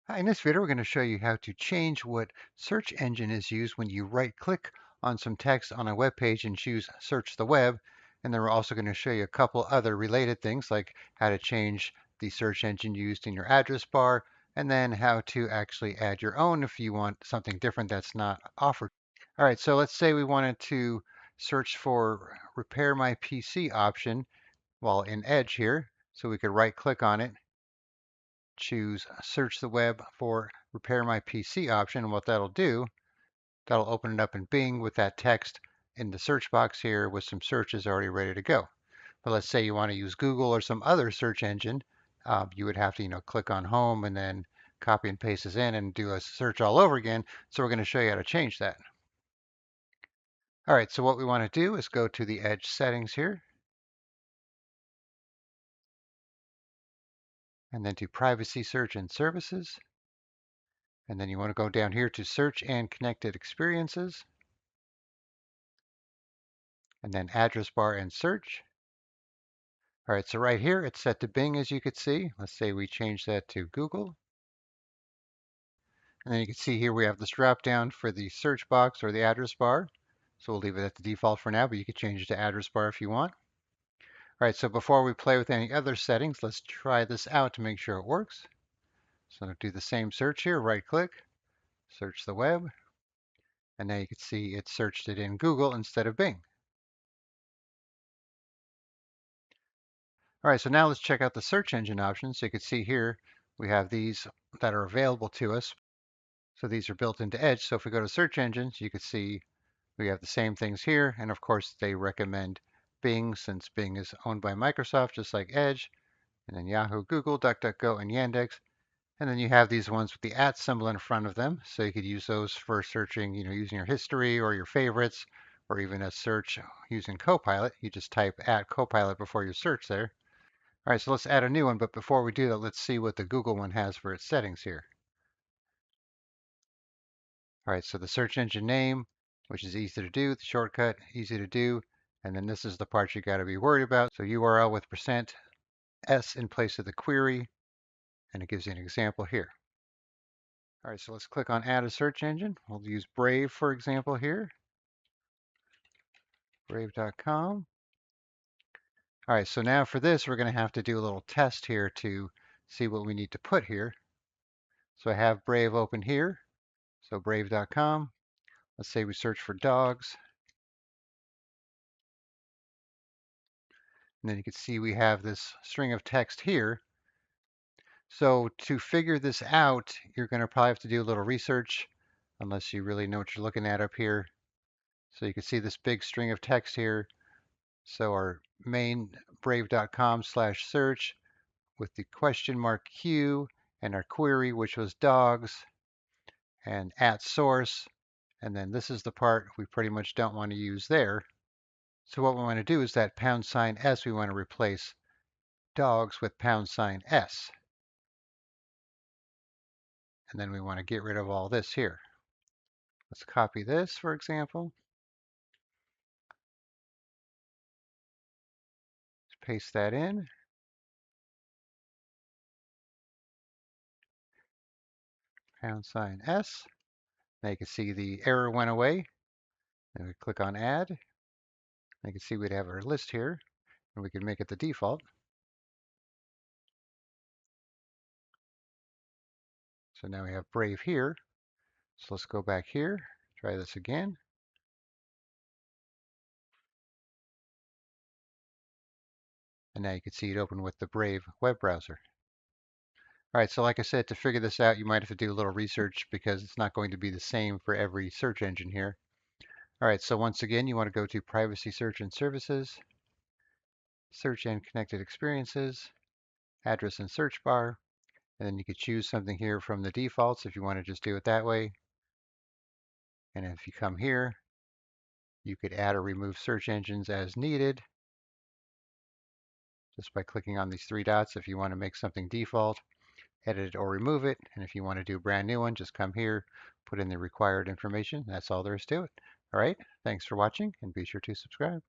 Hi, in this video, we're going to show you how to change what search engine is used when you right-click on some text on a web page and choose Search the Web. And then we're also going to show you a couple other related things like how to change the search engine used in your address bar, and then how to actually add your own if you want something different that's not offered. All right, so let's say we wanted to search for Repair My PC option while in Edge here. So we could right-click on it, choose search the web for repair my PC option. And what that'll do, that'll open it up in Bing with that text in the search box here with some searches already ready to go. But let's say you want to use Google or some other search engine, you would have to, click on home and then copy and paste this in and do a search all over again. So we're going to show you how to change that. All right, so what we want to do is go to the Edge settings here and then to privacy search and services. And then you want to go down here to search and connected experiences. And then address bar and search. All right, so right here it's set to Bing, as you could see. Let's say we change that to Google. And then you can see here we have this drop down for the search box or the address bar. So we'll leave it at the default for now, but you could change it to address bar if you want. All right, so before we play with any other settings, let's try this out to make sure it works. So do the same search here, right click, search the web. And now you can see it searched it in Google instead of Bing. All right, so now let's check out the search engine options. So you can see here we have these that are available to us. So these are built into Edge. So if we go to search engines, you can see we have the same things here. And of course, they recommend Bing since Bing is owned by Microsoft, just like Edge. And then Yahoo, Google, DuckDuckGo, and Yandex. And then you have these ones with the @ symbol in front of them. So you could use those for searching, using your history or your favorites, or even a search using Copilot. You just type @Copilot before your search there. All right, so let's add a new one. But before we do that, let's see what the Google one has for its settings here. All right, so the search engine name, which is easy to do, the shortcut, easy to do. And then this is the part you got to be worried about. So URL with %s in place of the query, and it gives you an example here. All right, so let's click on add a search engine. We'll use Brave, for example, here, brave.com. All right, so now for this, we're going to have to do a little test here to see what we need to put here. So I have Brave open here, so brave.com. Let's say we search for dogs. And then you can see we have this string of text here. So to figure this out, you're going to probably have to do a little research unless you really know what you're looking at up here. So you can see this big string of text here. So our main brave.com/search with the question mark Q and our query, which was dogs, and @source. And then this is the part we pretty much don't want to use there. So what we want to do is that $S, we want to replace dogs with $S. And then we want to get rid of all this here. Let's copy this, for example. Let's paste that in. $S. Now you can see the error went away. Then we click on add. You can see we'd have our list here, and we can make it the default. So now we have Brave here. So let's go back here, try this again. And now you can see it open with the Brave web browser. All right, so like I said, to figure this out, you might have to do a little research because it's not going to be the same for every search engine here. All right, so once again, you want to go to Privacy Search and Services, Search and Connected Experiences, Address and Search Bar, and then you could choose something here from the defaults if you want to just do it that way. And if you come here, you could add or remove search engines as needed just by clicking on these three dots if you want to make something default, edit it or remove it. And if you want to do a brand new one, just come here, put in the required information. That's all there is to it. All right, thanks for watching and be sure to subscribe.